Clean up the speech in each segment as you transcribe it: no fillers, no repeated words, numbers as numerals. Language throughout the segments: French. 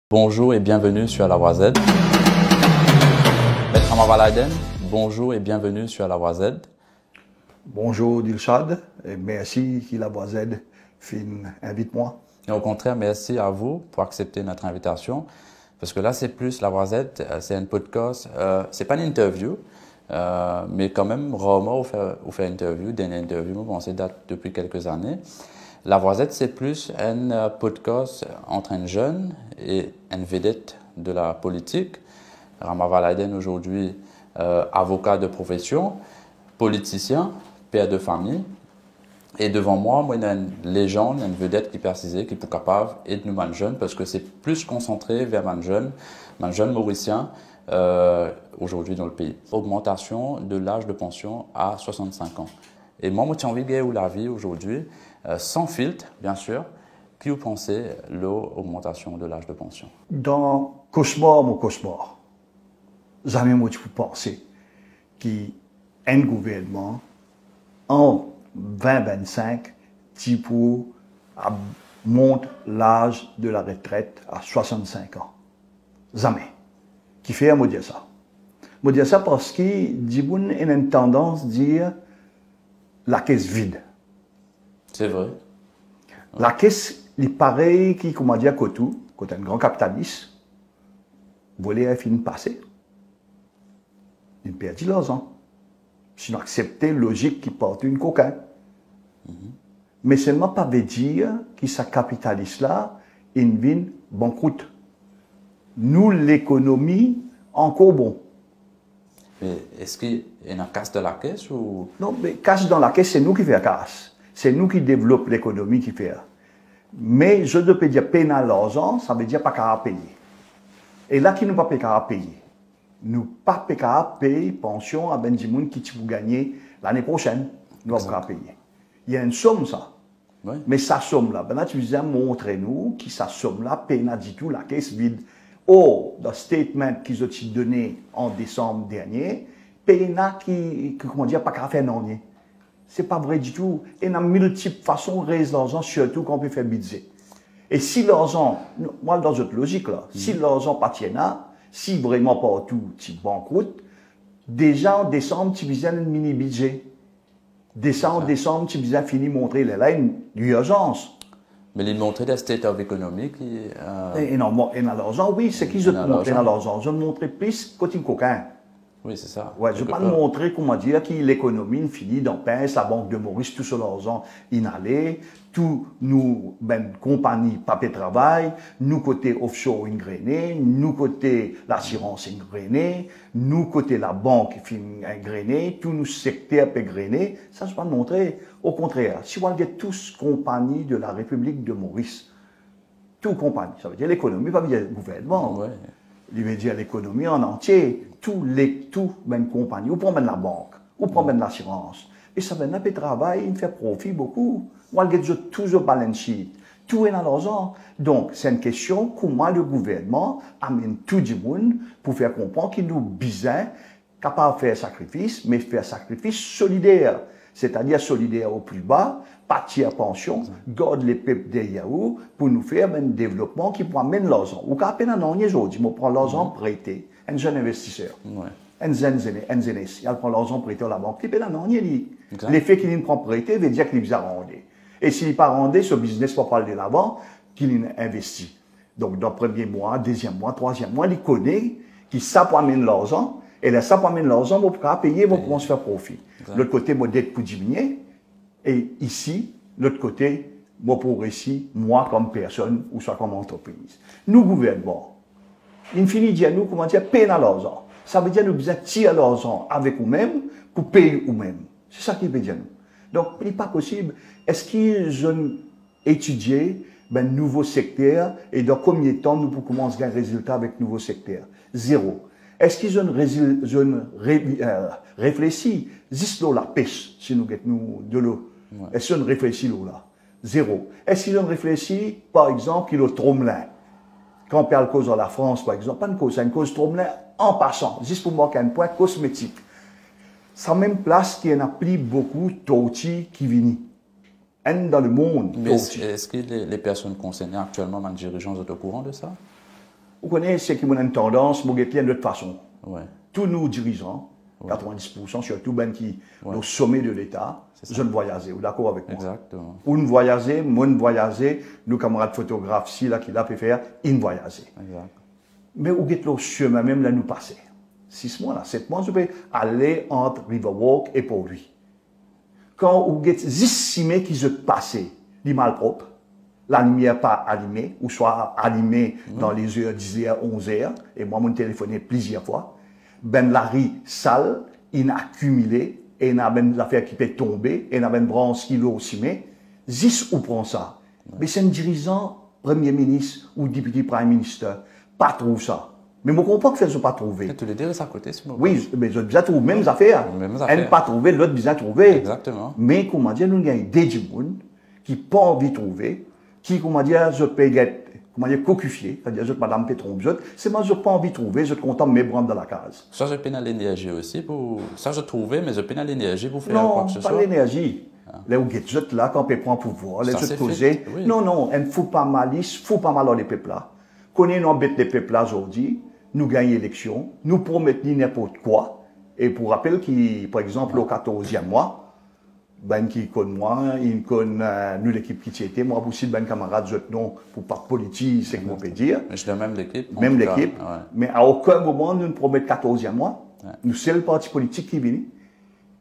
Bonjour et bienvenue sur La Voix Z. Maître Amavaladen, bonjour et bienvenue sur La Voix Z. Bonjour Dilshad, et merci que La Voix Z invite-moi. Et au contraire, merci à vous pour accepter notre invitation. Parce que là, c'est plus La Voix Z, c'est un podcast, c'est pas une interview, mais quand même, rarement on fait une interview, des interviews, bon, c'est date depuis quelques années. La Voix Z, c'est plus un podcast entre un jeune et une vedette de la politique. Amavaladen, aujourd'hui, avocat de profession, politicien, père de famille. Et devant moi, il y a une légende, une vedette qui persisait, qui est capable d'aider nous, les jeunes, parce que c'est plus concentré vers les jeunes mauriciens aujourd'hui dans le pays. Augmentation de l'âge de pension à 65 ans. Et moi, j'ai envie de gagner la vie aujourd'hui, sans filtre, bien sûr. Qui vous pensez l'augmentation de l'âge de pension? Dans cauchemar, mon cauchemar, jamais moi tu peux penser qu'un gouvernement en 2025 monte l'âge de la retraite à 65 ans. Jamais. Qui fait à me dire ça? Me dire ça parce qu'il y a une tendance à dire la caisse vide. C'est vrai. La caisse, il est pareil qui, comment dire, quand un grand capitaliste, voulait finir passer. Il perdit l'argent. Sinon, accepter logique qui porte une coquin. Mais seulement pas veut dire que ce capitaliste-là, il vient banqueroute. Nous, l'économie, encore bon. Mais est-ce qu'il y a une casse de la caisse ou... Non, mais casse dans la caisse, c'est nous qui faisons casse. C'est nous qui développons l'économie qui fait. Mais je ne peux dire payer l'argent, ça veut dire pas qu'à payer. Et là, qui nous pas payer qu'à payer. Nous pas payer pension à Benjamin qui vous gagner l'année prochaine. Nous pas payer. Il y a une somme, ça. Oui. Mais sa somme-là, ben là, tu viens montrer nous que sa somme-là paye pas du tout la caisse vide. Or, dans le statement qu'ils ont donné en décembre dernier, paye qui, comment dire, pas qu'à faire non. C'est pas vrai du tout. Et il y a multiples façons de raiser l'argent, surtout quand on peut faire budget. Et si l'argent, moi dans cette logique là, si l'argent pas tient là, si vraiment partout tu banqueroute, déjà en décembre tu besoin un mini budget. En décembre tu besoin fini montrer là une urgence. Mais il montrait des state of économique. Et non, et dans l'argent, oui, c'est qui je te montrer dans l'argent. Je te montrer plus côté coquin. Oui, c'est ça. Ouais, je ne vais pas montrer, comment dire, que l'économie finit dans Pince, la Banque de Maurice, tout sur l'argent inhalé, tout nous, compagnie, papier travail, nous côté offshore ingréné, nous côté l'assurance ingréné, nous côté la banque ingréné, tous nos secteurs ingrénés. Ça, je ne vais pas montrer. Au contraire, si on regarde tous compagnies de la République de Maurice, tout compagnie, ça veut dire l'économie, pas dire le gouvernement. Ouais. Il veut dire l'économie en entier, tout même compagnie, ou prendre la banque, ou prendre l'assurance. Et ça veut dire travail, il fait profit beaucoup. Moi, je toujours balance sheet, tout est dans l'argent. Donc, c'est une question comment le gouvernement amène tout le monde pour faire comprendre qu'il nous besoin, capable de faire sacrifice, mais faire sacrifice solidaire. C'est-à-dire solidaire au plus bas, partir à pension, garde les peuples derrière vous pour nous faire un développement qui peut amener l'argent. Ou qu'à peine un an aujourd'hui, je prends l'argent prêté, un jeune investisseur. Ouais. Un jeune, il prend l'argent prêté à la banque, il paye un an, l'effet qu'il prend prêté veut dire qu'il va rendre. Et s'il n'est pas rendu, ce business va parler de l'avant, qu'il investit. Donc, dans le premier mois, deuxième mois, troisième mois, il connaît qu'il sait pour amener l'argent. Et là, ça pour amener l'argent, pour payer, pour se faire profit. L'autre côté, moi, dette pour diminuer. Et ici, l'autre côté, moi, pour réussir, moi, comme personne, ou soit comme entreprise. Nous, gouvernement, il finit de dire, nous, comment dire, payer dans l'argent. Ça veut dire, nous, besoin tirer l'argent avec nous-mêmes, pour payer nous-mêmes. C'est ça qui veut dire, nous. Donc, il n'est pas possible. Est-ce qu'ils ont étudié, nouveau secteur, et dans combien de temps nous pouvons commencer à un résultat avec nouveau secteur? Zéro. Est-ce qu'ils ont réfléchi, juste l'eau la pêche, si nous gagnons de l'eau? Ouais. Est-ce qu'ils ont réfléchi l'eau là? Zéro. Est-ce qu'ils ont réfléchi, par exemple, qu'il y a le tromelin? Quand on parle cause de la France, par exemple, pas une cause, c'est une cause tromelin en passant, juste pour marquer un point cosmétique. C'est la même place qui en applique beaucoup Touti qui vient. Dans le monde. Mais est-ce que les personnes concernées actuellement, les dirigeants, sont au courant de ça? Vous connaissez ce qui a une tendance, vous de toute façon. Ouais. Tous nos dirigeants, 90%, surtout ben qui au sommet de l'État, je ne voyageais. Vous d'accord avec moi? Exactement. Ou ne voyager, moi ne voyager, nos camarades photographes, si là, qui l'a fait faire, ils ne voyageaient. Exact. Mais où est le chemin même là nous passer? 6 mois là, 7 mois, je peux aller entre Riverwalk et Port-Louis. Quand vous êtes estimé qu'ils se passé, les malpropres, la lumière pas allumée, ou soit allumée dans les heures 10h, 11h, et moi, mon téléphoné plusieurs fois, ben la riz sale, il a accumulé, et il a ben l'affaire qui peut tomber, et il a ben branche qui l'eau aussi, mais, zis ou prend ça. Mais c'est un dirigeant, premier ministre ou député prime minister, pas trouve ça. Mais je comprends que ça ne pas trouvé. Tu les dire à côté, ce moment. Oui, mais je déjà trouvé mêmes affaires. Elle pas trouvé, l'autre bien trouvé. Exactement. Mais comment dire, nous avons des gens qui n'ont pas envie de trouver, qui, comment dire, je peux être, comment dire, cocufié, c'est-à-dire, je madame Pétron, c'est moi, je n'ai pas envie de trouver, je suis content de me prendre dans la case. Ça, je peine l'énergie aussi pour, ça, je trouvais, mais je peine l'énergie pour faire quoi que ce soit. Non, pas l'énergie. Là où vous êtes là, quand on prend pouvoir, les autres causer. Oui. Non, elle ne fout pas malice, fout pas mal dans les peuples là. Connaissons embête les peuples là aujourd'hui, nous gagnons l'élection, nous promettons n'importe quoi. Et pour rappel, qui, par exemple, au 14e mois, ben qui connaît moi, il connaît nous l'équipe qui était, moi aussi ben camarade je non pour pas politique, c'est qu'on peut dire. Mais je même l'équipe. Même l'équipe. Ouais. Mais à aucun moment nous ne promettons 14e mois. Ouais. Nous c'est le parti politique qui vient.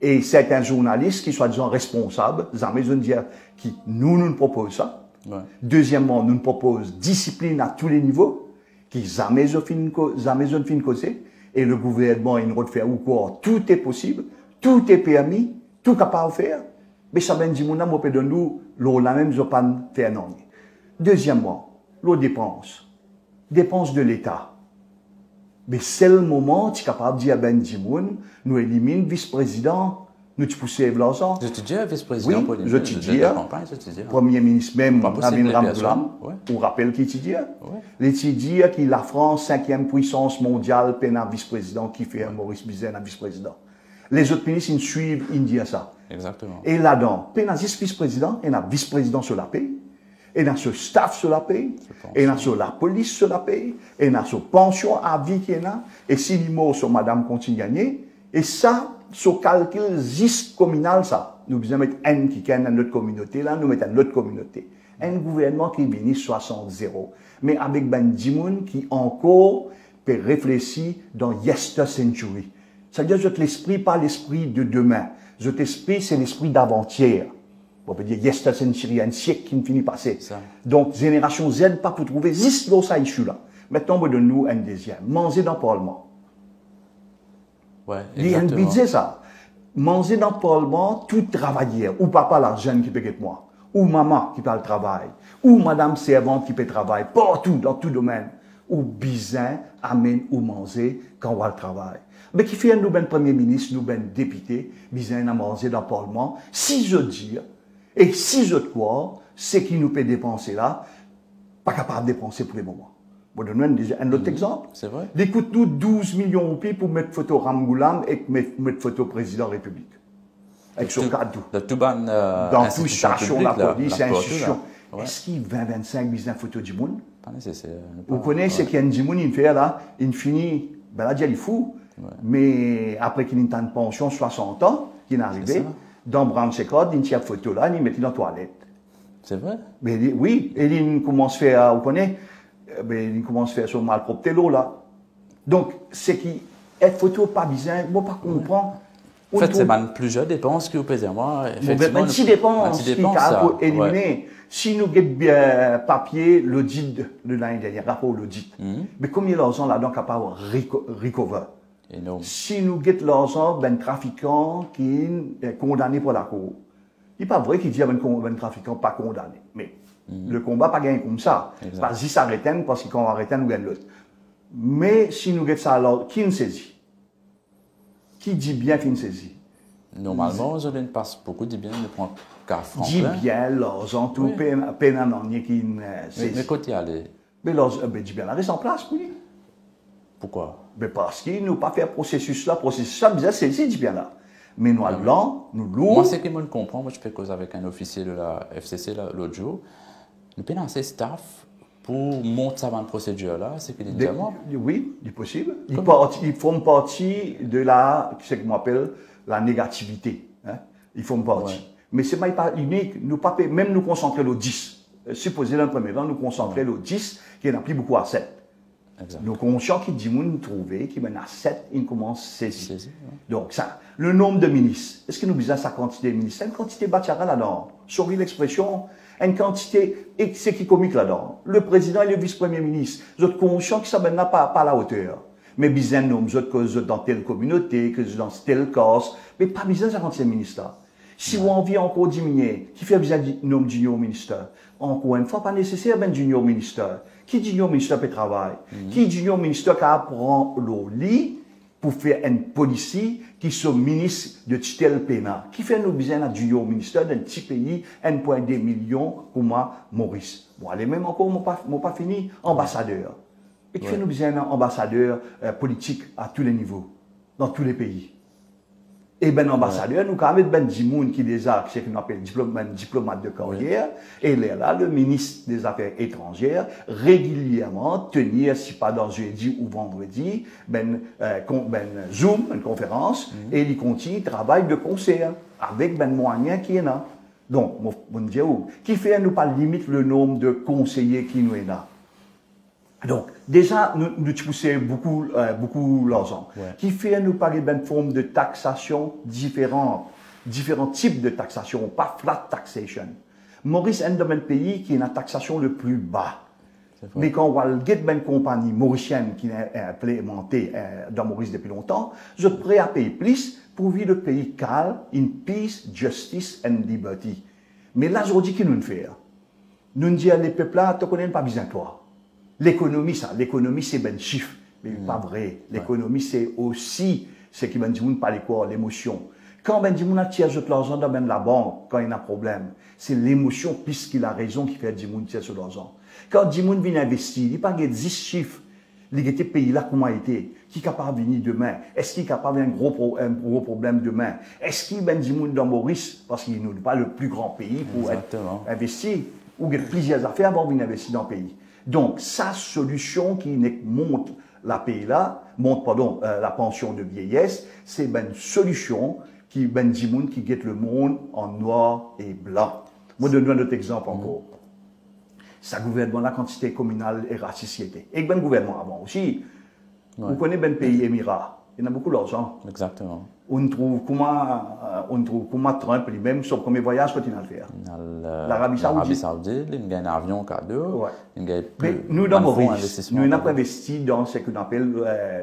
Et certains journalistes qui sont disant responsables, jamais je dire qui nous proposent ça. Ouais. Deuxièmement, nous proposons discipline à tous les niveaux, qui jamais je fin causer. Et le gouvernement, il nous fait ou quoi, tout est possible, tout est permis, tout capable de faire. Mais ça vient dire, mon peut donner nous, la même, je pas faire non. Deuxièmement, les dépenses. Dépenses de l'État. Mais c'est le moment, tu es capable de dire, ben, Dimoun, nous élimine vice-président, nous tu poussons l'argent. Je te dis, vice-président, oui, je te dis, premier ministre même, Amin Ramgoulam, on rappelle qui te dit, les te dit que la France, 5e puissance mondiale, peine un vice-président qui fait un Maurice Bizet un vice-président. Les autres ministres, ils suivent, ils disent ça. Exactement. Et là-dedans, peine un vice-président, et un vice-président sur la paix. Et dans ce staff sur la paye, et dans la police sur la paye, et dans ce pension à vie qu'il y a, et si les mots sur madame continue à gagner, et ça, ce calcul juste communal, ça, nous devons mettre un qui gagne dans notre communauté, là, nous mettons dans notre communauté. Un gouvernement qui vient 60-0. Mais avec ben Dimoun qui encore peut réfléchir dans Yester Century. C'est-à-dire, je l'esprit, pas l'esprit de demain. Je l'esprit, c'est l'esprit d'avant-hier. On peut dire, Yester Century, un siècle qui ne finit pas passer. Donc, génération Z, pas pour trouver, juste dans ça issue là. Maintenant, on donne nous un deuxième. Manger dans le Parlement. Ouais, il y a un budget, ça. Manger dans le Parlement, tout travailleur, ou papa la jeune qui peut être moi, ou maman qui peut le travail, ou madame servante qui peut travailler, partout, dans tout domaine, ou bizin, amène ou manger quand on va le travail. Mais qui fait nous, ben premier ministre, nous, ben député, bizin à manger dans le Parlement, si je dis, et si je crois, c'est qui nous peut dépenser là, pas capable de dépenser pour les moments. Je vous donne un autre exemple. C'est vrai. Écoute-nous 12 millions de pays pour mettre photo Ramgoulam et mettre photo président de la République. Avec ce cadre. Dans toute station, la police, institution. Est-ce qu'il y a 20-25 business photos du monde? Pas nécessaire. Vous connaissez ce qu'il y a un Dimoun, il fait là, il finit, ben là, il est fou. Mais après qu'il ait une pension, 60 ans, qu'il est arrivé, dans Branche Code, il tient photo là, il met dans la toilette. C'est vrai? Mais oui, et il commence à faire, vous connaissez, il commence à faire son malpropre l'eau là. Donc, c'est qui est photo pas bizarre, moi pas comprendre. En fait, c'est plusieurs dépenses que vous pouvez dire. Moi, effectivement. Une petite dépense qui a éliminé. Si nous avons bien papier, l'audit de l'année dernière, rapport à l'audit. Mais combien d'argent là-dedans capable de recover? Énorme. Si nous avons l'argent d'un trafiquant qui est condamné pour la cour. Il n'est pas vrai qu'il dit qu'il y a un trafiquant pas condamné. Mais le combat pas gagné comme ça. Parce qu'il s'arrête, parce qu'il quand on arrête, nous gagne l'autre. Mais si nous avons ça alors, qui nous saisit? Qui dit bien qu'il nous saisit? Normalement, je ne passe beaucoup de bien, ne prend qu'à Franklin. Dit bien l'argent, tout, peine à n'en qui saisit. Mais quand il y a les... Mais dit bien, la reste en place, oui. Pourquoi? Mais parce qu'il n'a pas fait un processus là, bien saisi, dit bien là. Mais nous, blanc, nous lourds. Moi, ce qui me comprend, moi, je fais cause avec un officier de la FCC l'autre jour. Nous payons assez staff pour monter sa procédure-là, c'est qu'il est moi. Oui, c'est possible. Ils font partie de ce qu'on appelle la négativité. Hein? Ils font partie. Ouais. Mais ce n'est pas unique. Nous pas même nous concentrer le 10. Supposez dans le premier temps, nous concentrer le 10, qui n'a plus beaucoup à 7. Exact. Nous conscients qui dit nous trouver, qui mène à 7, il commence à saisir. Ouais. Donc, ça, le nombre de ministres. Est-ce que nous besoin sa quantité de ministres? Une quantité bâtira là-dedans. Sorry l'expression. Une quantité, et c'est qui comique là-dedans. Le président et le vice-premier ministre, vous êtes conscients que ça n'a pas à la hauteur. Mais besoin de nous, vous êtes dans telle communauté, que vous êtes dans telle cause, mais pas besoin de 56 ministres là. Si vous avez envie encore diminuer, qui fait besoin du nom junior ministre? Encore une fois, pas nécessaire ben junior ministre. Qui junior ministre peut travailler? Qui junior ministre qui apprend le lit pour faire une policy qui sont ministre de tel pays? Qui fait nous besoin d'un junior ministre d'un petit pays, 1,2 million pour moi, Maurice? Bon, allez, même encore, moi pas fini, ambassadeur. Et qui fait nous besoin d'un ambassadeur politique à tous les niveaux, dans tous les pays? Et ben ambassadeur, nous avons ben Dimoun qui déjà, ce qu'on appelle diplomate de carrière, et là, le ministre des Affaires étrangères, régulièrement, tenir, si pas dans jeudi ou vendredi, Zoom, une conférence, et il continue travail de concert, avec ben moyens qui est là. Donc, mon Dieu, qui fait nous pas limite le nombre de conseillers qui nous est là. Donc, déjà, nous poussons beaucoup l'argent. Ouais. Qui fait nous parler d'une forme de taxation différents types de taxation, pas flat taxation. Maurice est un domaine pays qui a une taxation le plus bas. Mais quand on voit une compagnie mauricienne qui est implémentée dans Maurice depuis longtemps, je suis prêt à payer plus pour vivre le pays calme, in peace, justice and liberty. Mais là, aujourd'hui, qu'est-ce que nous faisons? Nous disons, les peuples là, tu ne connais pas besoin de toi. L'économie, c'est ben chiffre, mais pas vrai. L'économie, c'est aussi ce qui ben dit pas les quoi, l'émotion. Quand ben dit a tiré l'argent dans la banque, quand il y a un problème, c'est l'émotion puisqu'il a raison qui fait dit tire sur l'argent. Quand dit vient investir, il n'y a pas 10 chiffres. Les pays là comment été, qui est capable de venir demain? Est-ce qu'il est capable d'un gros problème demain? Est-ce qu'il ben dit dans Maurice parce qu'il n'est pas le plus grand pays pour investir ou il y a plusieurs affaires avant venir investir dans le pays. Donc, sa solution qui monte la la pension de vieillesse, c'est une solution qui qui guette le monde en noir et blanc. Moi, je donne un autre exemple encore. Ça gouvernement la quantité communale et racisité. Et ben gouvernement avant aussi. Vous connaissez ben pays Émirats. Il y en a beaucoup d'argent. Exactement. On trouve comment Trump lui-même son premier voyage continue à le faire. L'Arabie Saoudite, il a un avion cadeau. Mais nous dans Maurice, nous n'avons pas investi dans ce qu'on appelle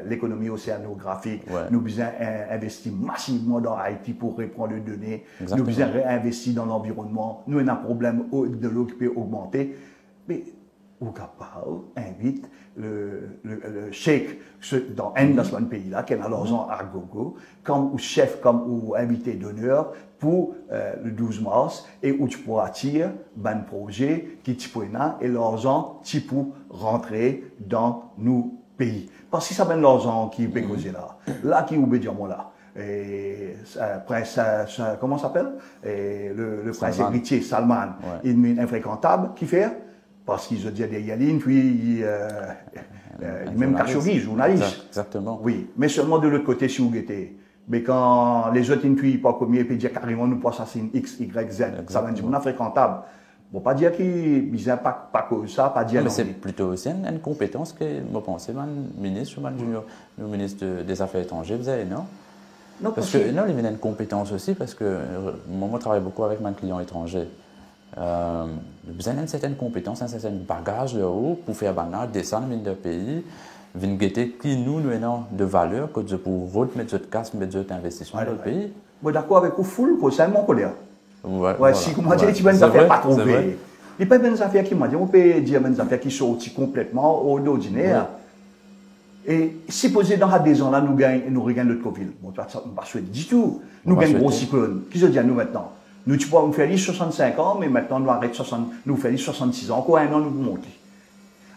l'économie océanographique. Nous avons investi massivement dans Haïti pour reprendre les données. Exactement. Nous avons réinvesti dans l'environnement. Nous avons un problème de l'eau qui peut augmenter. Mais au capable invite le cheikh dans un pays-là, qui a l'argent à gogo, comme chef, comme invité d'honneur pour le 12 mars, et où tu pourras tirer un projet qui et l'argent qui peut rentrer dans nos pays. Parce que ça ben l'argent qui peut causer là qui est obédiemment là. Et prince, comment ça s'appelle? Le prince héritier Salman, il est infréquentable, qui fait? Parce qu'ils ont dit derrière ligne, puis même Khashoggi, journaliste. Exactement. Oui, mais seulement de l'autre côté, si vous étiez. Mais quand les autres ne puissent pas commis et puis dire carrément nous pas assassiner X, Y, Z, ça va dire infréquentable. Bon, pas dire qu'il bizarre pas que ça, pas dire. Mais c'est plutôt aussi une compétence que je pense, le ministre ou le ministre des Affaires étrangères, vous avez, non? Non, parce que non, il y a une compétence aussi, parce que moi, je travaille beaucoup avec mes clients étrangers. Vous avez une certaine compétence, un certain bagage de haut pour faire descendre dans le pays, venir guetter qui nous avons de valeur que pour remettre notre casse, mettre notre investissement dans le pays. Moi, d'accord avec vous, full, c'est mon colère. Ouais, si vous m'avez dit que tu affaires pas trouver. Il n'y a pas des affaires qui m'ont dit, on peut dire des affaires qui sont complètement ordinaires. Et si posé dans des ans là, nous regagnons notre Covid. Bon, ça ne va pas souhaiter du tout. Nous gagnons un gros cyclone. Qui se dit à nous maintenant? Nous, tu peux nous faire 65 ans, mais maintenant, nous arrêtons nous faire 66 ans. Encore un an, nous montons.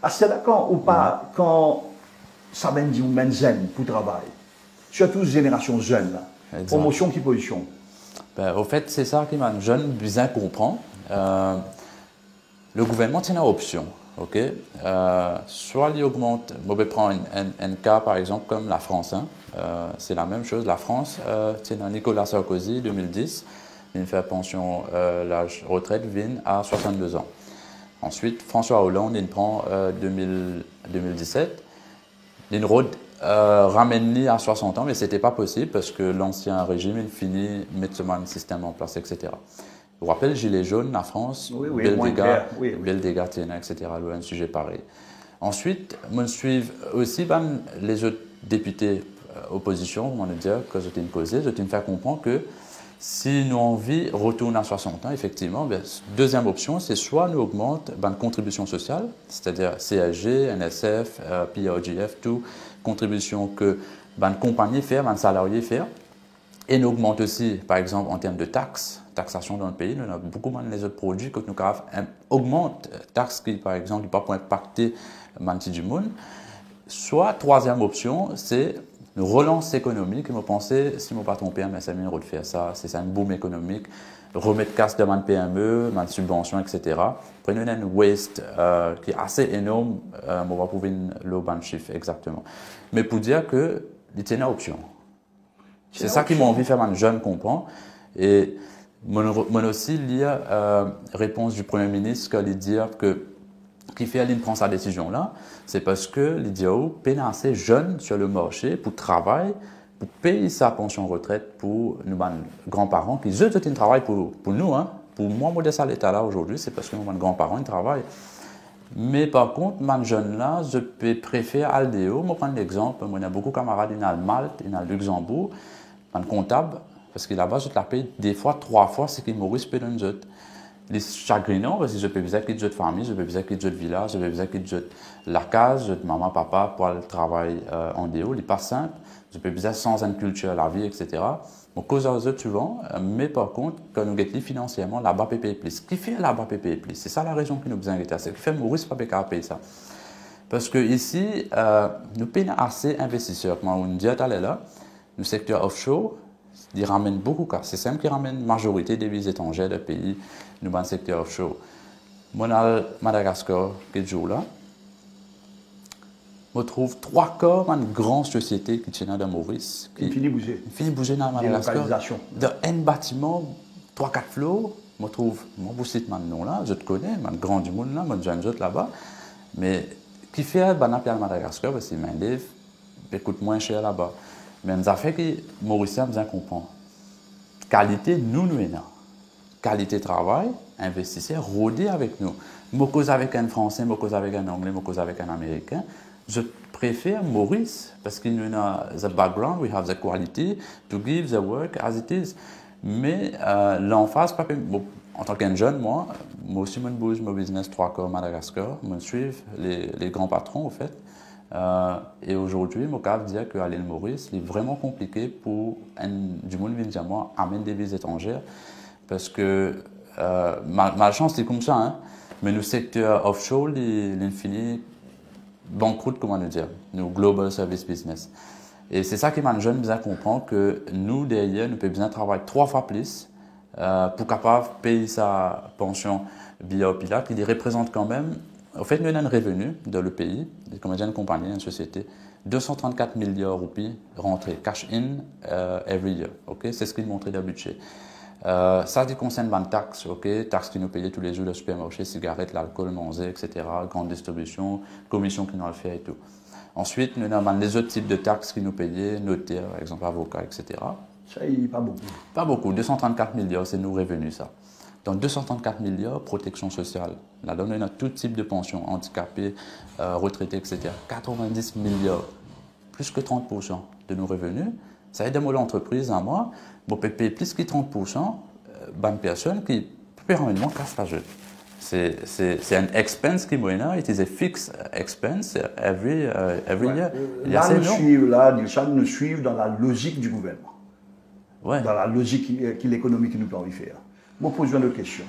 À ce d'accord ou pas, quand ça vient dit ou zen pour travailler, surtout génération jeune, là. Promotion qui position? Au fait, c'est ça qui m'a jeune bien comprend. Le gouvernement tient une option. ok? Soit il augmente, on peut prendre un cas par exemple comme la France, hein. C'est la même chose. La France, c'est dans Nicolas Sarkozy 2010, il fait pension, l'âge retraite vient à 62 ans. Ensuite, François Hollande, il prend 2017, il ramène à 60 ans, mais ce n'était pas possible parce que l'ancien régime, il finit de mettre un système en place, etc. Je vous rappelle, Gilets jaunes, la France, bel dégâts, etc. Un sujet pareil. Ensuite, on suit aussi les autres députés opposition, on va dire, que je t'ai causé, je t'ai fait comprendre que si nous envie retourner à 60 ans, effectivement, bien, deuxième option, c'est soit nous augmente la contribution sociale, c'est-à-dire CSG, NSF, PRGF, tout, contribution que la compagnie fait, les salariés fait, et nous augmente aussi, par exemple, en termes de taxes, taxation dans le pays, nous avons beaucoup moins les autres produits que nous avons augmente taxes qui, par exemple, ne peuvent pas impacter le du monde. Soit, troisième option, c'est une relance économique. Je pense, si je ne me pas trompé, mais c'est mieux de faire ça. C'est ça, un boom économique. Remettre casse de ma PME, ma subvention, etc. Prenez un waste qui est assez énorme. On va pouvoir le bon chiffre exactement. Mais pour dire que c'est une option. C'est ça qui m'a envie de faire un jeune comprend. Et moi aussi, lire réponse du Premier ministre qui dit que qui fait Aline prend sa décision là, c'est parce que l'IDIO peine assez jeune sur le marché pour travailler, pour payer sa pension retraite pour nos grands-parents qui eux ils travaillent pour nous, hein. Pour moi, modeste à l'état là aujourd'hui, c'est parce que mes grands-parents ils travaillent. Mais par contre, mes jeunes là, je préfère Aldéo. Je prends l'exemple, moi j'ai beaucoup de camarades in Malte, in Luxembourg, un comptable, parce que là-bas je te la paye des fois 3 fois ce qu'ils Maurice paye dans les autres. Les chagrinants, parce que je peux visiter quitter de famille, je peux visiter quitter de village, je peux visiter quitter de la case, de maman, papa pour le travail en déo, il n'est pas simple, je peux visiter sans une culture, la vie, etc. Donc, cause aux autres souvent, mais par contre, quand nous gagnons financièrement, là-bas, payer plus. Qui fait là-bas payer plus? C'est ça la raison qui nous besoin de c'est qui fait Maurice pas payer ça. Parce que ici, nous payons assez investisseurs. Comme on dit tout à l'heure, le secteur offshore, il ramène beaucoup, c'est simple qui ramène la majorité des devises étrangères de pays dans le secteur offshore. Moi, à Madagascar, quelques jours là, je trouve 3 quarts de grandes sociétés qui tiennent dans Maurice. Qui finit bouger. Finit bouger dans Madagascar. Dans un bâtiment, 3-4 flots, je trouve, moi, vous citez maintenant là, je te connais, je grand du monde là, je jeune autres là-bas, mais qui fait à Madagascar, parce que main d'œuvre coûte moins cher là-bas. Mais ça fait que les Mauriciens bien comprennent. Qualité, nous avons. Qualité travail, investisseurs, rôder avec nous. Je cause avec un Français, je cause avec un Anglais, je cause avec un Américain. Je préfère Maurice parce qu'il a the background, we have the quality to give the work as it is. Mais l'emphase, en tant qu'un jeune, moi aussi, je bouge mon business 3 quarts Madagascar, je suis les grands patrons, au fait. Et aujourd'hui, je peux dire que l'île Maurice est vraiment compliqué pour du monde qui moi amener des devises étrangères parce que malchance c'est comme ça, hein, mais le secteur offshore il finit banqueroute, comment dire, nous global service business. Et c'est ça qui m'a jeune besoin comprendre que nous derrière nous pouvons besoin travailler 3 fois plus pour capable payer sa pension via Opila qui représente quand même. En fait, nous avons un revenu dans le pays, comme une compagnie, une société, 234 milliards de roupies rentrées, cash in every year. Okay? C'est ce qu'il montrait dans le budget. Ça concerne les taxes, okay? Taxes qui nous payent tous les jours, le supermarché, cigarettes, l'alcool, manger, etc., grande distribution, commission qui nous le fait et tout. Ensuite, nous avons les autres types de taxes qui nous payent, notaires, par exemple, avocats, etc. Ça, il n'y a pas beaucoup. Pas beaucoup, 234 milliards, c'est nos revenus, ça. Dans 234 milliards, protection sociale. Là-dedans, on a tout type de pensions, handicapés, retraités, etc. 90 milliards, plus que 30% de nos revenus. Ça aide moi l'entreprise à moi, pour payer plus que 30%, bonne personne qui peut vraiment casse la jeu. C'est un expense qui est it is a fixed expense every year. Là, nous suivons dans la logique du gouvernement. Ouais. Dans la logique qui l'économie qui nous permet de faire. Moi, pose une autre question.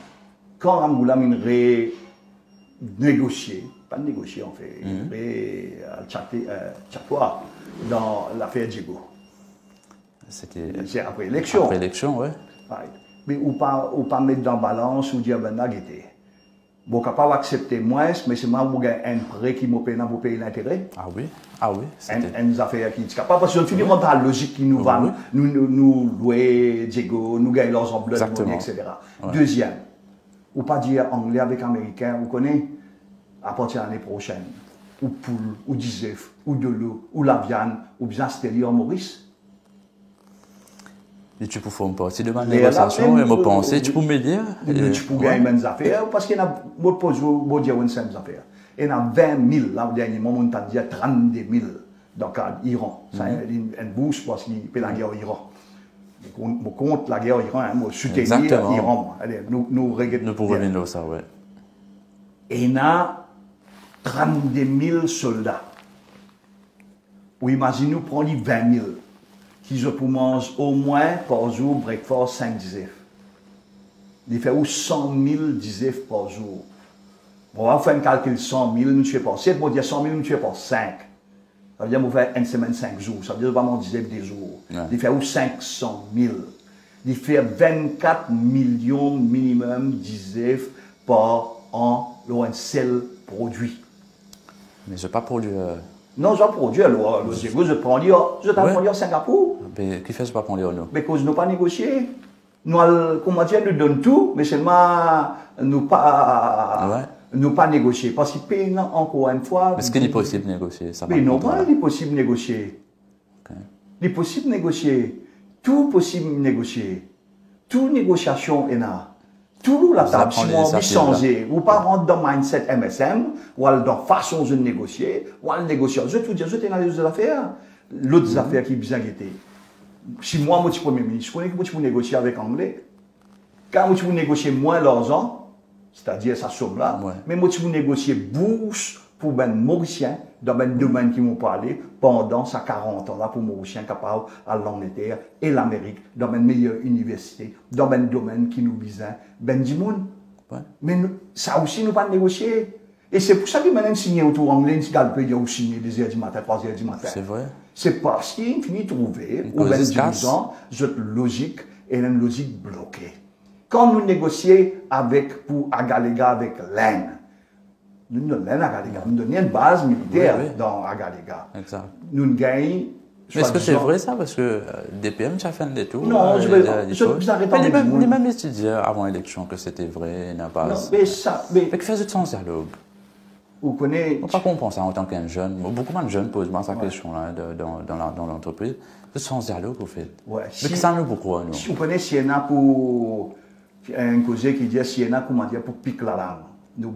Quand Ramboula minerait négocier, pas négocier en fait, chatter dans l'affaire Diego. C'est après l'élection. Après l'élection, oui. Mais ou pas mettre dans balance ou dire ben là, Bon, capable d'accepter moins, mais c'est moi qui ai un prêt qui m'a payé dans mon pays l'intérêt. Ah oui. Une affaire qui est capable. Parce que c'est une mentale logique qui nous va, nous louer Diego, nous gagner l'argent bleu, etc. Ouais. Deuxième, ou pas dire anglais avec américain, vous connaissez, à partir de l'année prochaine, ou poule, ou disef, ou de l'eau, ou la viande, ou bien c'était en Maurice. Et tu peux faire une partie de ma négociation et me penser, tu peux me dire. Tu peux gagner mes affaires, parce qu'il y a, moi, je dire une simple affaire. Il y a 20 000, là, au dernier moment, on a dit 32 000 dans l'Iran. C'est une bourse parce qu'il y a la guerre au Iran. Je compte la guerre au Iran, je soutenir l'Iran. Nous pouvons revenir ça, oui. Et il y a 32 000 soldats. Ou imaginez, nous prenons 20 000. Qui je peux manger au moins par jour, breakfast 5 disef. Il fait 100 000 disef par jour. On va faire un calcul 100 000, nous ne fais pas 7, on dire 100 000, nous ne fais pas 5. Ça veut dire qu'on fait une semaine 5 jours. Ça veut dire qu'on va manger disef des jours. Ouais. Il fait 500 000. Il fait 24 millions minimum disef par an, un seul produit. Mais je n'ai pas produit. Non, je produis alors. Je prends à Singapour. Mais qui fait ce pas prendre nous? Parce que nous pas négocié. Nous, comment dire, nous donne tout, mais seulement nous pas négocier. Parce que pays, encore une fois. Est-ce qu'il est possible de négocier? Mais non, il est possible de négocier. Il est possible de négocier. Tout possible de négocier. Toute négociation est là. Tout la table, si on veut changer, ou pas rentrer dans le mindset MSM, ou dans la façon de négocier, ou dans la négociation. Je te dis, je t'ai dans les affaires. L'autre affaire qui est bien guettée. Si moi, je suis Premier ministre, je connais que je peux négocier avec l'anglais. Quand je peux négocier moins l'argent, c'est-à-dire sa somme-là, mais je peux négocier bourse pour les Mauriciens dans le domaine qui m'ont parlé pendant ces 40 ans-là pour les Mauriciens capables à l'Angleterre et l'Amérique dans les meilleures universités, dans le domaine qui nous visait. Ben du monde. Mais nous, ça aussi, nous pas négocier. Et c'est pour ça que maintenant signé autour anglais, si galpe, il y a aussi signé 2 heures du matin, 3 heures du matin. C'est vrai. C'est parce qu'il finit de trouver, ou bien 10 ans, cette logique est une logique bloquée. Quand nous négocions pour Agalega avec l'Inde, nous donnons Agalega, nous donnons une base militaire dans Agalega. Exact. Nous gagnons. Mais est-ce que c'est vrai ça? Parce que DPM, tu as fait un détour. Non, je vais arrêter. Les mêmes étudiants avant l'élection que c'était vrai, n'a pas. Non, mais ça. Mais que fait sans dialogue? Vous connaissez. On ne peut pas comprendre ça en tant qu'un jeune. Beaucoup de jeunes posent cette question-là dans l'entreprise. Sans dialogue, vous faites. Ouais. Mais ça nous pourquoi, nous? Vous connaissez s'il y en a pour. Un causé qui dit s'il y en a, comment dire, pour piquer la langue. Nous,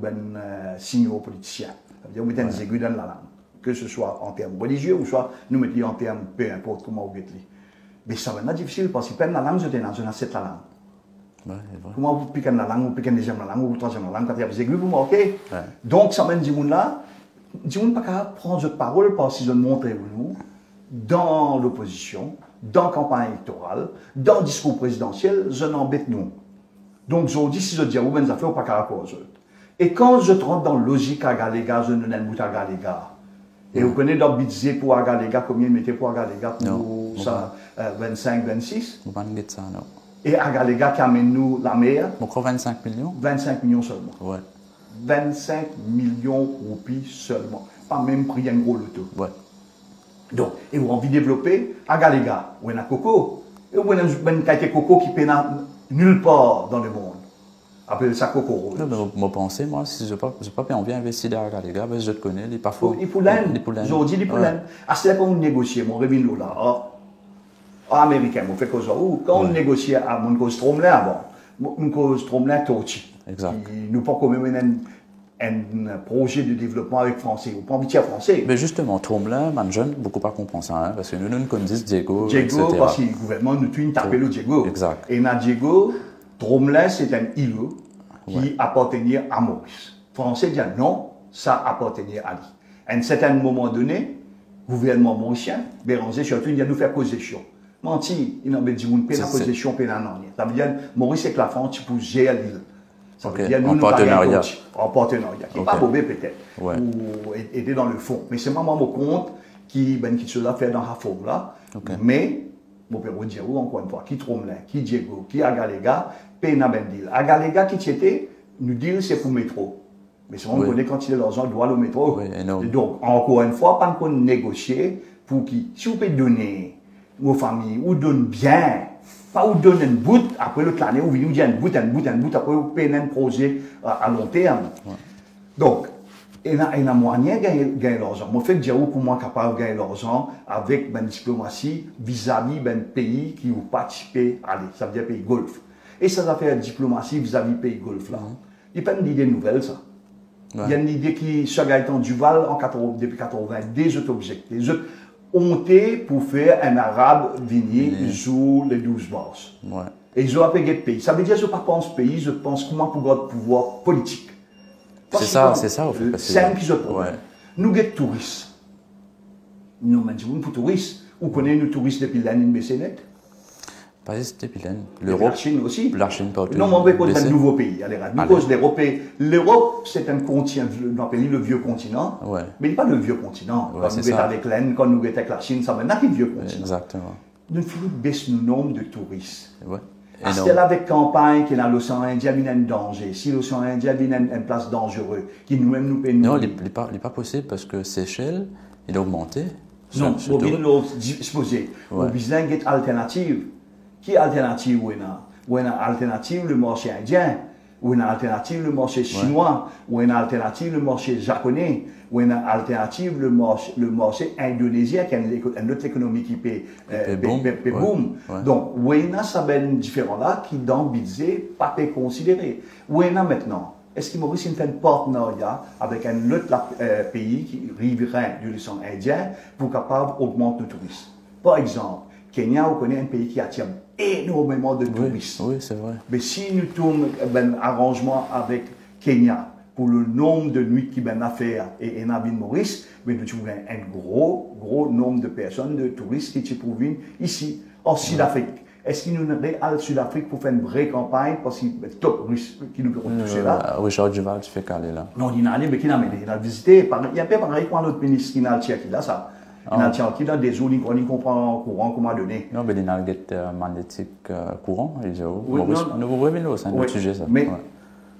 signaux politiciens. Ça veut dire, nous mettons des aiguilles dans la langue. Que ce soit en termes religieux ou soit nous mettons en termes, peu importe comment vous mettez. Mais ça va être difficile parce que la langue, je dans cette langue. Ouais, comment vous piquez la langue, vous piquez la deuxième langue, ou la troisième langue, quand il y a des aiguilles, vous marquez. Donc, ça mène du monde là. Du monde pas qu'à prendre cette parole parce qu'ils ont montré nous, dans l'opposition, dans la campagne électorale, dans le discours présidentiel, je n'embête nous. Donc, je dis, si je dis, vous avez fait pas qu'à cause. Et quand je rentre dans la logique à Galega, je ne n'aime pas à Galega. Et vous connaissez leur budget pour Agalega, combien ils mettaient pour Agalega pour ça, 25, 26? Vous ne pas ça, non. Et Agalega qui amène nous la mer. Pourquoi 25 millions? 25 millions seulement. Ouais. 25 millions de roupies seulement. Pas même pris un gros loto. Ouais. Donc, et vous avez envie de développer Agalega, où il y a coco. Et où il y a une qualité coco qui peut nulle part dans le monde. Appelle ça coco rose. Je pense, moi, si je n'ai pas envie d'investir dans Agalega, je te connais, il n'est pas faux. Les poulains. Je dis les poulains. Ah, c'est là qu'on négocie, mon revenu là. Américain, on fait quoi ça? Quand on négocie à mon cause Stromlin avant, mon cause Stromlin Torchi. Exact. Nous pas quand même un projet de développement avec français. On prend métier français. Mais justement, Tromblin, man jeune, beaucoup pas comprendre ça, hein, parce que nous connaissons Diego. Diego, parce que le gouvernement nous tue taper le Diego. Exact. Et dans Diego, Tromblin, c'est un îlot qui appartenait à Maurice. Français dit non, ça appartenait à lui. À un certain moment donné, le gouvernement mauricien, Béranger, surtout, il a nous faire possession. Menti, il n'a pas dit une possession, ça veut dire Maurice et la France pour gérer l'île. Ça veut dire en partenariat. En partenariat. Qui n'est pas mauvais peut-être. Ouais. Ou aider dans le fond. Mais c'est moi mon compte qui se l'a fait dans la forme là. Mais, mon père vous dire encore une fois, qui Tromblin, qui Diego, qui Agalega, Pena Bendil. Agalega qui était, nous dit c'est pour métro. Mais si on connaît quand il est l'argent, doit le métro. Oui, et donc, encore une fois, pas qu'on négocier pour qui, si vous pouvez donner aux familles, ou donne bien, pas ou donne un bout, après l'autre année, ou vous nous dit un bout, après vous payez un projet à long terme. Ouais. Donc, il y a moyen de gagner l'argent. Moi, fait dire comment capable de gagner l'argent avec une diplomatie vis-à-vis d'un pays qui ont participé, allez, ça veut dire pays Golfe. Et ça va faire diplomatie vis-à-vis pays Golfe là. Il n'y a pas une idée nouvelle, ça. Ouais. Il y a une idée qui, sur Gaëtan Duval, depuis 80, des autres objectifs. Les autres ont été pour faire un arabe venir sous les 12 bars. Ouais. Et ils ont appelé le pays. Ça veut dire que je ne pense pas pays, je pense comment pour votre pouvoir politique. C'est ça, au fait. C'est un qui se problème. Ouais. Nous sommes touristes. Nous sommes pour touristes. Vous connaissez nos touristes depuis l'année de BCNet? Pas depuis l'année. L'Europe. La Chine aussi. La Chine, pas non, mais on veut pas un nouveau pays. Because l'Europe, c'est un continent, on appelle le vieux continent. Ouais. Mais il n'est pas le vieux continent. Ouais, quand nous sommes avec l'Inde, quand nous sommes avec la Chine, ça maintenant qui est le vieux continent. Exactement. Nous faisons baisser le nombre de touristes. Ouais. C'est avec campagne qui est dans l'océan Indien, il y a un danger. Si l'océan Indien est une place dangereuse, qui nous-mêmes nous payons. Non, il n'est pas possible parce que Seychelles, il a augmenté. Non, il faut exposer. Au business, il y a une alternative. Qui est alternative ou une alternative le marché indien, ou une alternative le marché chinois, ou une alternative le marché japonais, ou une alternative le marché indonésien qui est une autre économie qui paie boom. Ouais. Donc, il y a ça ben différent là qui dans le budget pas considéré. Où il y a maintenant? Est-ce qu'il Maurice fait un partenariat avec un autre pays qui riverain de l'océan Indien pour capable d'augmenter le tourisme? Par exemple, Kenya, on connaît un pays qui attire énormément de touristes. Oui, c'est vrai. Mais si nous tournons un arrangement avec Kenya pour le nombre de nuits qui ben affaire et Nabin Maurice, mais nous trouvons un gros nombre de personnes, de touristes qui se trouvent ici, en Sud-Afrique. Est-ce qu'il nous aurait à Sud-Afrique pour faire une vraie campagne parce qu'il y a top russes qui nous ont touché là? Richard Duval, tu fais caler là. Non, il n'a allé, mais qui n'a amené. Il a visité. Il y a pas pareil quand l'autre ministre qui n'a là, ça. Il a des zones qu'on comprend courant comment donner. Non, mais il y a un magnétique courant. Nous revenons au sein du sujet. Ça. Mais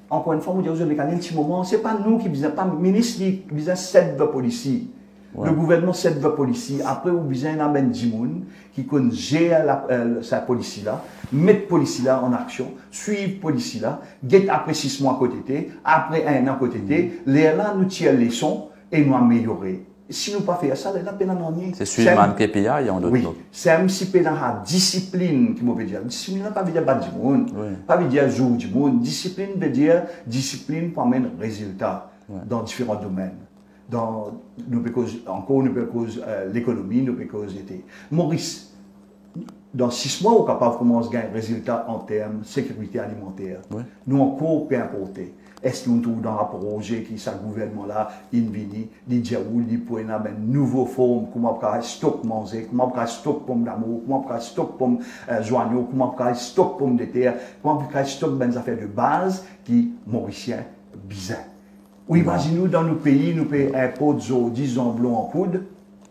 encore une fois, vous dites, vous avez un petit moment, ce n'est pas nous qui disons, pas le ministre qui disait 7 de policiers. Ouais. Le gouvernement 7 de policiers. Après, vous avez un ben Djimoun qui gère sa police là, mettre police là en action, suivre police là, get après 6 mois à côté, après 1 an à côté, les là nous tirent les leçons et nous améliorer. Si nous pas faire ça, il y a peine à nier. C'est suivre le KPI, il y a d'autres. Oui, c'est un petit peu dans la discipline qui veut dire. Discipline, pas veut dire pas du monde, pas veut dire jour du monde. Discipline veut dire discipline pour amener résultat dans différents domaines. Dans l'économie, nous peut causer Maurice, dans 6 mois, on est capable de commencer à gagner un résultat en termes de sécurité alimentaire. Nous encore peu importer. Est-ce qu'on trouve dans un projet qui, ce gouvernement-là, il vient, il dit, il peut y avoir une nouvelle forme, comment on peut stock manger, comment on peut stock pomme d'amour, comment on peut stock pomme joigneau, comment on peut stock pomme de terre, comment on peut stock des affaires de base qui, mauriciens, bizarre. Ou imaginez-nous dans nos pays, nous payons un pot de 10 ans blanc en poudre.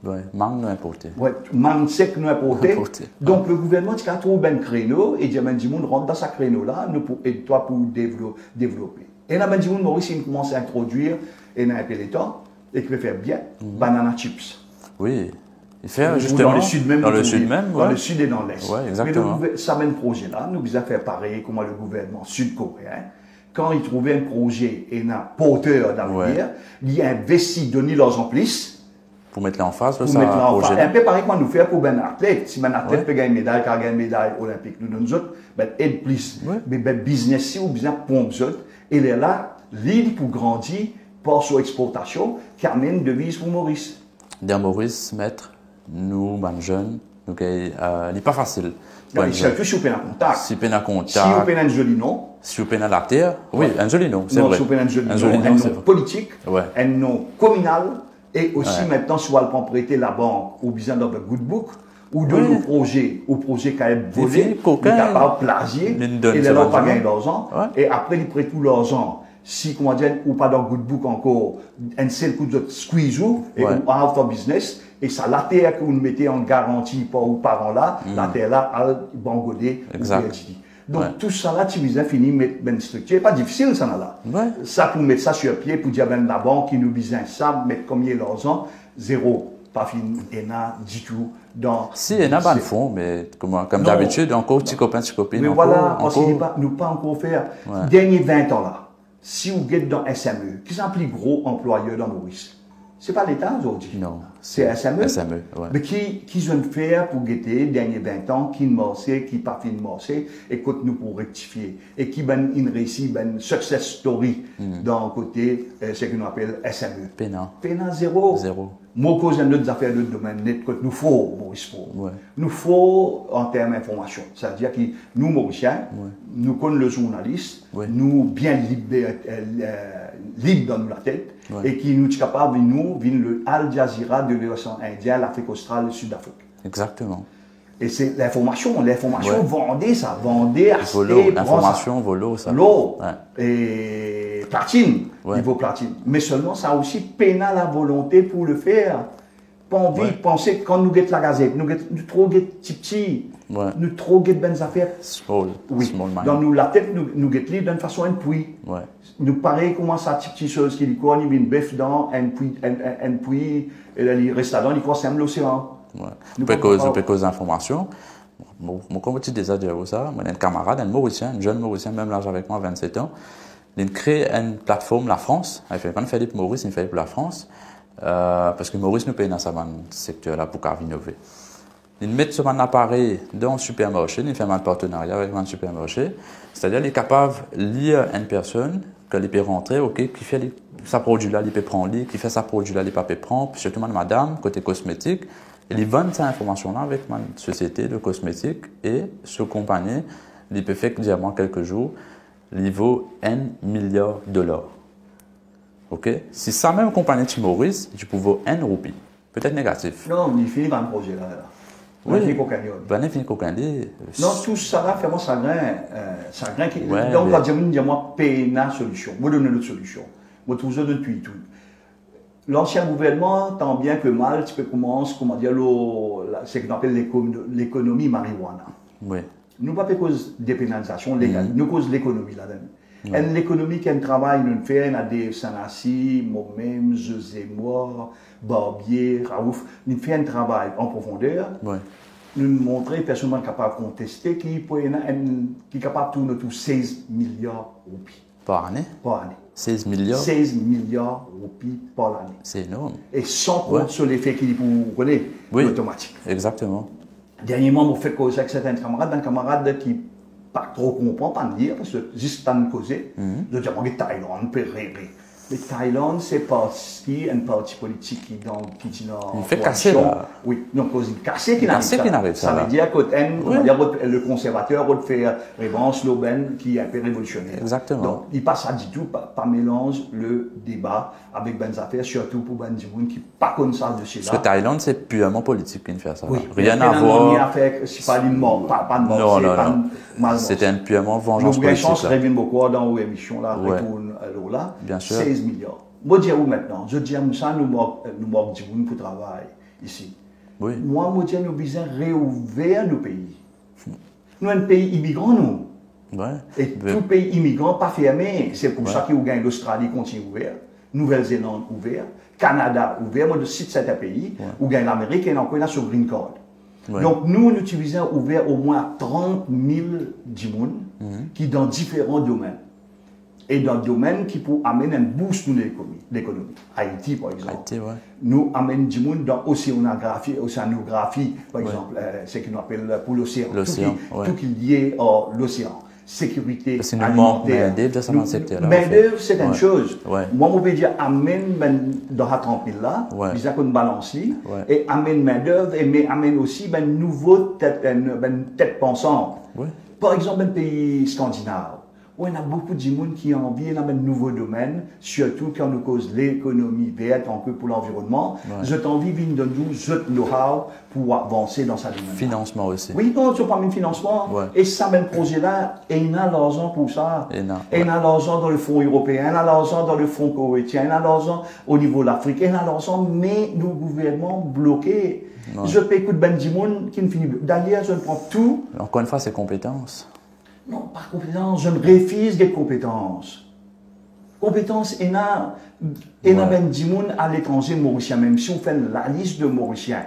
Oui, mangue nous importé. Oui, mangue sec nous importé. Donc le gouvernement, il a trouvé un créneau et il dit, on rentre dans ce créneau-là, nous pour aider toi pour développer. Et là, Maurice, il commence à introduire un péloton et qui peut faire bien banana chips. Oui, il fait justement dans le sud même. Dans le sud même, dans le sud et dans l'est. Oui, exactement. Mais ça même projet-là, nous avons fait pareil comme le gouvernement sud-coréen. Quand il trouvait un projet et un porteur d'avenir, il a investi, donné l'argent plus. Pour mettre en face, ça projet. Un peu pareil qu'on nous fait pour un athlète. Si un athlète peut gagner une médaille, quand il gagne une médaille olympique, nous donnons aide plus. Mais business, si ou business pompe autres. Et là, l'île pour grandir par son exportation qui amène une devise pour Maurice. Dans Maurice, maître, nous, les jeunes, il n'est pas facile. Surtout si vous avez un contact. Si vous avez un contact. Si vous avez un joli nom. Si vous avez la terre. Oui, un joli nom, c'est vrai. Si vous avez un joli nom, un nom politique, un nom communal. Et aussi maintenant, si vous allez prêter la banque ou besoin dans le good book, ou de nos projets, au projet qui a volé, qui est capable de plagier, et là, pas gagner d'argent. Et après, ils prêtent tout l'argent. Si, comment dire, ou pas dans good book encore, un seul coup de squeeze ou, et ou out of business, et ça, la terre que vous mettez en garantie par aux parents là, la terre là, elle bangodé, ou Donc, tout ça là, tu as fini mettre une structure. Pas difficile, ça là. Ça, pour mettre ça sur pied, pour dire, ben, la banque qui nous besoin ça, mettre combien l'argent, zéro. Pas fini, du tout. Si, il y en a pas de fond, mais comme d'habitude, encore petit copain, petit copine. Mais voilà, parce qu'il nous pas encore faire. Derniers 20 ans là, si vous êtes dans SME, qui sont les plus gros employeurs dans Maurice? C'est pas l'État aujourd'hui. Non. C'est SME. SME, ouais. Mais qui ont faire pour guetter, derniers 20 ans, qui ne marché, qui pas fin de marché, écoute nous pour rectifier. Et qui ben une réussite, ben success story dans le côté, ce qu'on appelle SME. Pénal zéro. Moi, cause de nos affaires de domaine, nous faut, Maurice, nous faut en termes d'information. C'est-à-dire que nous, Mauriciens, nous connaissons le journaliste, nous bien libres dans la tête, et qui nous est capable de nous, le Al Jazeera de l'océan Indien, l'Afrique australe, le Sud-Afrique. Exactement. Et c'est l'information, vendez ça, vendez, achetez, l'information, volo, ça. L'eau, et platine, niveau platine. Mais seulement, ça a aussi pénal la volonté pour le faire. Pas envie de penser que quand nous guettons la gazette, nous trop guettons petit, nous trop guettons bonnes affaires. Small mind. Dans nous, la tête, nous guettons d'une façon un puits. Nous paraît comment ça, petite chose qui dit quoi, il y a une bœuf dans un puits, et là, il reste là-dedans, il croit que c'est l'océan. Je peux causer d'informations. Comme tu disais ça, j'ai un camarade, un Mauricien, un jeune Mauricien, même l'âge avec moi, 27 ans. Il a créé une plateforme, la France. Il ne fait pas faire pour Maurice, il fait pour la France. Parce que Maurice nous paye dans ce secteur-là pour innover. Il met ce appareil dans un supermarché, il fait un partenariat avec un supermarché. C'est-à-dire qu'il est capable de lire une personne, qu'il peut rentrer, qui fait sa produit-là, il peut prendre, qui fait sa produit-là, il peut prendre, puis surtout madame, côté cosmétique. Il vend cette information-là avec ma société de cosmétiques et ce compagnie, il peut faire diamant quelques jours, il vaut $1 milliard. Ok? Si ça même compagnie de Maurice, tu peux vendre 1 roupie. Peut-être négatif. Non, il finit par un projet là. Oui, il finit qu'aucun non, tout ça là, fait-moi ça qui. Donc, on va dire, moi, paye une solution. Moi, donner une solution. Moi, tout ça depuis tout. L'ancien gouvernement, tant bien que mal, tu peux commencer, comment dire, ce qu'on appelle l'économie marijuana. Oui. Nous pas cause dépénalisation légale, nous cause l'économie là-dedans. Et l'économie qui a un travail, nous fait, on a des Sanassi, moi-même, José Moore, Barbier, Raouf, nous fait un travail en profondeur. Nous montrer personnellement capable de contester qui est capable de tourner tous 16 milliards de roupies. Par année? Par année. 16 milliards? 16 milliards de roupies par année. C'est énorme. Et sans compte sur l'effet qu'il est pour automatique. Exactement. Dernièrement, on fait causer avec certains camarades, un camarade qui pas trop comprend, pas me dire, parce que juste tant de causer, de dire, on est Thaïlande, peut rêver. Mais Thaïlande, c'est parce qu'il y a un parti politique qui il fait casser là. Oui, donc il casser qui n'arrive ça. Ça veut dire que le conservateur va faire révérence l'aubaine qui est un peu révolutionnaire. Exactement. Donc il passe à du tout, pas mélange le débat avec ben affaires, surtout pour ben du monde qui pas comme ça de chez là. Parce que Thaïlande, c'est purement politique qui fait ça. Oui. Rien à voir. C'est pas une mort, pas de mort. Non. C'était un purement vengeance politique. Nous avons chance de revenir beaucoup dans l'émission là, retourne là. Bien sûr. 16 milliards. Moi, je dis où maintenant? Je dis à Moussa, nous manquons du monde pour travailler ici. Oui. Moi, je dis nous besoin réouvrir nos pays. Nous sommes un pays immigrant, nous. Et tout pays immigrant, pas fermé. C'est pour ça qu'il y a l'Australie continue ouvert, Nouvelle-Zélande ouvert, Canada ouvert. Moi, je cite certains pays, où il y a l'Amérique et encore là sur Green Card. Donc, nous utilisons ouvert au moins 30 000 djimoun qui dans différents domaines. Et dans le domaine qui peut amener un boost de l'économie. Haïti, par exemple. Nous amenons du monde dans l'océanographie, par exemple, ce qu'on appelle pour l'océan. Tout qui est lié à l'océan. Sécurité alimentaire. Main-d'œuvre, c'est une chose. Moi, je peux dire, amène dans la 30 000 là, ils ont une balance là, et amène main-d'œuvre, et amène aussi une nouvelle tête pensante. Par exemple, un pays scandinave. On a beaucoup de gens qui ont envie dans un nouveau domaine, surtout quand on cause l'économie verte, un peu pour l'environnement. J'ai envie de nous, je know-how pour avancer dans sa domaine. Financement aussi. Oui, non, tu parles de financement. Et ça, même projet-là, il y a l'argent pour ça. Il y a l'argent dans le fonds européen, il y a l'argent dans le fonds koweïtien, il y a l'argent au niveau de l'Afrique, il y a l'argent, mais nos gouvernements bloqués. Je peux écouter Ben Dimoun qui ne finit. D'ailleurs, je prends tout. Encore une fois, c'est compétence. Non, pas compétence, je me refuse des compétences. Compétences, il y a ben dimoun à l'étranger mauricien, même si on fait la liste de Mauriciens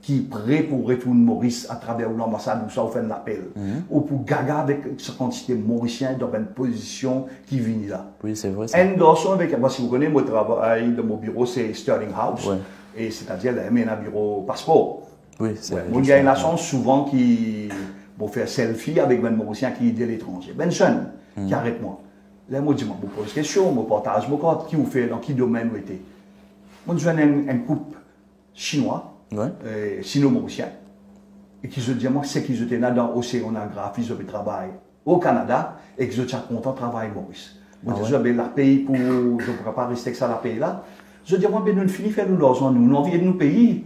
qui est prêt pour retourner Maurice à travers l'ambassade, ou ça on fait l'appel, ou pour gaga avec cette quantité de Mauriciens dans une position qui vient là. Oui, c'est vrai. Un garçon avec, si vous connaissez, mon travail dans mon bureau, c'est Sterling House, et c'est-à-dire, il y a un bureau passeport. Oui, c'est vrai. Il y a une chance souvent qui vont faire selfie avec un Mauricien qui est de l'étranger. Ben jeune, qui arrête moi. Là, moi, je me pose question, je partage mon code, qui vous fait, dans quel domaine vous êtes. Moi, je viens un couple chinois, sino-mauricien, et qui se dit, moi, c'est qu'ils étaient là dans l'océanographie, ils travaillent au Canada, et qu'ils étaient contents de travailler Maurice. Moi, je dis, la pays pour, je ne pourrais pas rester que ça, la pays là. Je dis, moi, ben, nous finissons faire l'argent, nous envie de nos pays.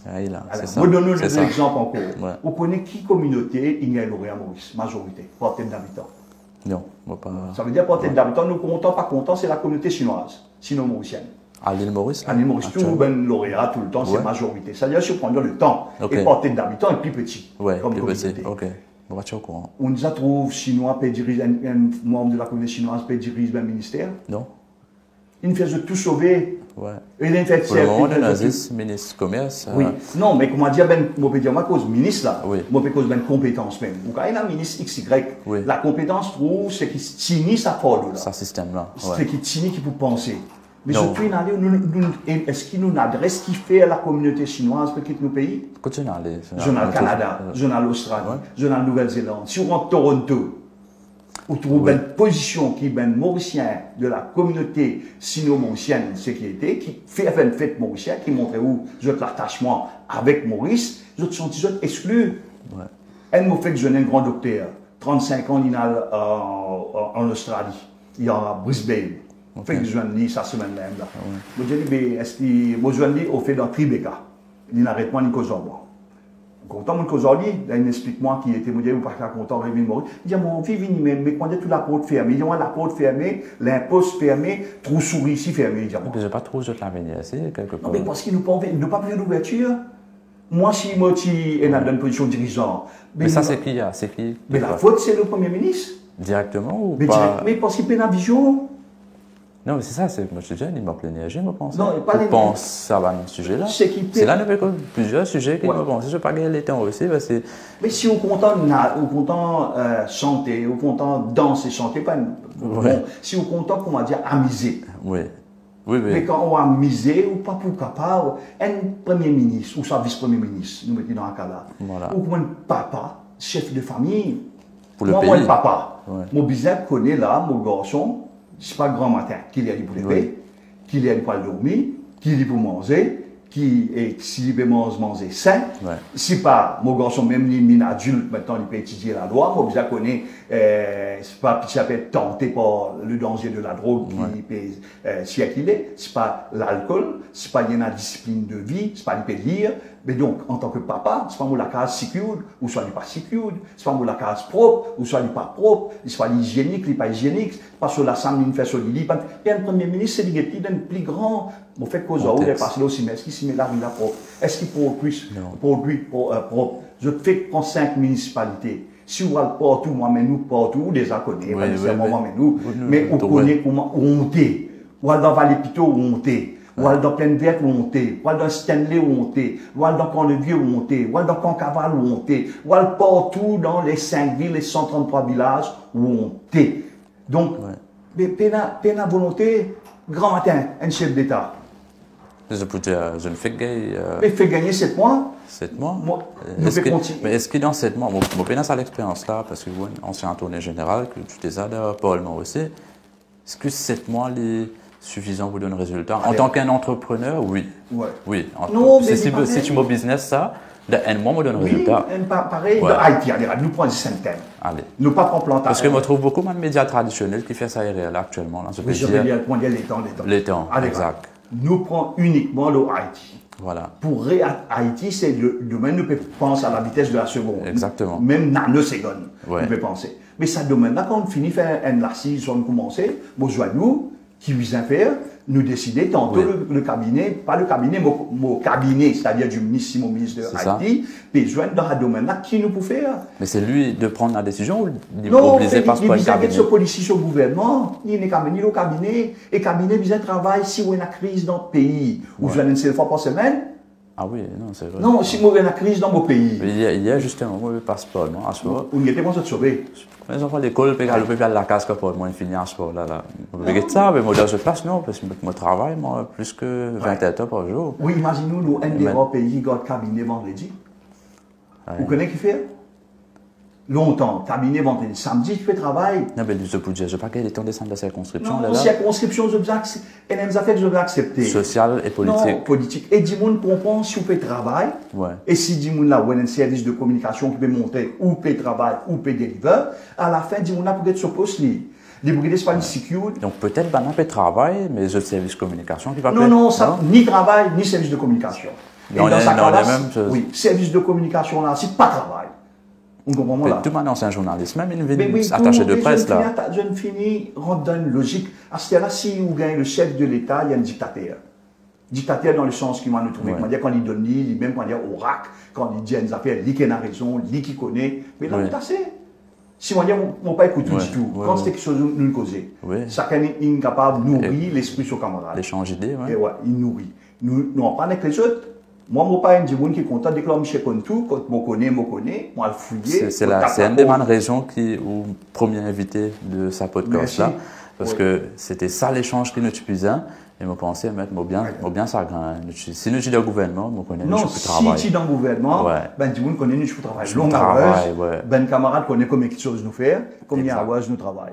Je donne un exemple encore. On connaît qui communauté il y a à Maurice, majorité, portée d'habitants. Non, pas. Ça veut dire portée d'habitants, nous comptons pas contents, c'est la communauté chinoise, sino-mauricienne. À l'île Maurice? À l'île Maurice, tout ben lauréat tout le temps, c'est majorité. Ça veut dire surprendre le temps. Et portée d'habitants est plus petit. Comme plus petit. Ok. Bon, tu es au courant. On nous a trouvé chinois, un membre de la communauté chinoise, peut diriger un ministère? Non. Il fait tout sauver. Ouais. Et il fait pour le moment, on a ministre commerce. Oui. Non, mais comment dire, moi, je peux dire, ma cause ministre là. Oui. Moi, je peux dire, compétence même. Ou quand il y a un ministre XY, la compétence, trouve, c'est qu'il tient sa force là. Sa système là. C'est qu'il tient qui peut penser. Mais surtout, est-ce qu'il nous adresse ce qu'il fait à la communauté chinoise pour quitter nos pays? Continue à aller. Journal Canada, Journal Australie, Journal Nouvelle-Zélande. Si on rentre Toronto, on trouve une position qui est un mauricien de la communauté sino-mauricienne sécurité, qui fait une fête mauricienne, qui montre où l'attachement avec Maurice, je suis exclu. Elle m'a fait que je suis un grand docteur, 35 ans, il est en Australie, il est à Brisbane. Fait que je suis ça semaine même là. Je dis, est-ce que moi je suis au fait dans Tribeca, il n'arrête pas ni cause en moi. Content mon aujourd'hui, il explique-moi qui était modèle ou pas content de Maurice. Il dit mon vie vient même, mais quand il y a toute la porte fermée, il y a la porte fermée, l'imposte fermé, trop souris ici fermé. Il dit je n'ai pas trop de l'avenir, c'est quelque part. Non, mais parce qu'il n'a pas vu d'ouverture. Moi, si moi, je suis dans une position de dirigeant. Mais ça, c'est qui? C'est qui? Mais la faute, c'est le Premier ministre. Directement ou pas? Mais parce qu'il peut la vision. Non, mais c'est ça, moi je te dis, il manque l'énergie, je pense. Non, pas l'énergie. Je pense à ce sujet-là. C'est là, il y a plusieurs sujets qui me pensent. Je ne vais pas gagner le temps aussi. Parce que... Mais si on content chanter, on content danser, chanter, pas si on content, comment dire, amuser. Oui. Mais quand on a misé, ou pas pour capable, un premier ministre, ou sa vice-premier ministre, nous mettons dans un cas là, ou un papa, chef de famille, pour le pays. Moi, papa, mon bizarre connaît là, mon garçon, c'est pas grand matin, qu'il y a du pour lever, qu'il y a du pour dormir, qu'il y a pour manger, s'il veut manger sain, si pas mon garçon, même les adultes, maintenant, il peut étudier la loi, mon bizarre connaît, c'est pas ça peut être tenté par le danger de la drogue qui peut circuler, c'est pas l'alcool, c'est pas il y a une discipline de vie, c'est pas il peut lire, mais donc en tant que papa, c'est pas moi la case sécure ou soit il pas sécure, c'est pas moi la case propre ou soit il pas propre, c'est pas hygiénique, il pas hygiénique, parce que la salle il fait sur le lit, et un premier ministre c'est il d'un plus grand, bon fait cause où il est passé là aussi, mais est-ce qu'il s'y met la ville propre, est-ce qu'il produit propre, je fais prendre 5 municipalités. Si on va partout, moi, mais nous partout, déjà connaît, pas nécessairement moi, mais nous, mais on connaît comment on est. Ou dans Vallée Pito, où on est. Ou dans Plaine Verte, où on est. Ou dans Stanley, où on est. Ou dans Camp-le-Vieux, où on est. Ou dans Concaval, où on est. Ou partout dans les 5 villes, les 133 villages, où on est. Donc, peine à volonté, grand matin, un chef d'État. Je peux dire, je ne fais gagner. Mais fait gagner 7 mois. 7 mois. Mais est-ce que dans 7 mois, mon pénis à l'expérience là, parce que vous, ancien tournée général, que tu t'es à Parlement aussi, est-ce que 7 mois est suffisant pour donner un résultat? En tant qu'un entrepreneur, oui. Oui. Non, mais si tu m'as business ça, un mois me donne un résultat. Pareil, dans Haïti, nous prenons des centaines. Allez. Nous pas prendre plantation. Parce que je trouve beaucoup de médias traditionnels qui font ça là actuellement. Là, je veux dire les temps. Exact. Nous prenons uniquement le Haïti. Voilà. Pour Haïti, c'est le domaine, nous pouvons penser à la vitesse de la seconde. Exactement. Même nanoseconde, nous pouvons penser. Mais ça domaine là, quand on finit faire un assise, on commence, bon, nous, qui vise à faire, nous décider tantôt le cabinet, pas le cabinet, mon cabinet, c'est-à-dire du ministre de Haïti, besoin dans un domaine-là, qui nous peut faire. Mais c'est lui de prendre la décision ou il non, obligé par le cabinet? Non, politique au gouvernement, ni le cabinet, et le cabinet besoin de travail si on a une crise dans le pays, ou je une seule fois par semaine. Ah oui, non, c'est vrai. Non, si on a une crise dans mon pays. Il y a justement le passeport, non? À ce moment. On y était bon de sauver. Les enfants de l'école, puis le à la casque pour moi, finir à ce moment-là. Je vais ça, mais moi, dans ce place, non, parce que moi, je travaille, moi, plus que 20 heures par jour. Oui, imaginez-nous, nous, un des rares pays qui a le cabinet vendredi. Vous connaissez qui fait? Longtemps, cabinet vendredi. Samedi, tu fais travail. Non, mais je ne sais pas quel est le temps de descendre de circonscription. Non, circonscription, elle nous a fait que je vais accepter. Social et politique. Non, politique. Et du monde comprend si on fait travail. Ouais. Et si du monde là, ou un service de communication qui peut monter, ou peut travail, ou peut deliver, à la fin, du monde là peut être sur poste. Les brigades pas secure. Donc peut-être ben, on peut travail, mais le service de communication qui va Non, non, ça, ni travail, ni service de communication. Et dans sa cas-là, oui, service de communication là, c'est pas travail. On comprend là. Tout maintenant, c'est un journaliste, même une attaché de presse là. Je ne finis, rentre dans une logique. À ce là si vous gagnez le chef de l'État, il y a un dictateur. Dictateur dans le sens qu'il m'a nous trouvé. Ouais. Quand il donne, même quand il y a Oracle, quand il dit à une affaire, lui qui a raison, lui qui connaît. Mais là, c'est assez. Si on dit, on ne pas écouter du tout. Quand c'est quelque chose que nous causer, chacun est incapable de nourrir l'esprit de son camarade. L'échange d'idées, oui. Et ouais, il nourrit. Nous, on parle avec les autres. Moi, je ne suis pas un gens qui est content dès que l'homme je connais tout, quand je connais, moi le fouiller. C'est une des bonnes raisons qui au premier invité de sa podcast là, parce que c'était ça l'échange qui nous faisait. Et je pensais mettre bien ça. Si nous sommes dans le gouvernement, on connaît nous travail. Non, si tu es dans le gouvernement, ben tu connais nous travail. Long travail. Ben camarade connaît combien de choses nous faire, combien de nous travail.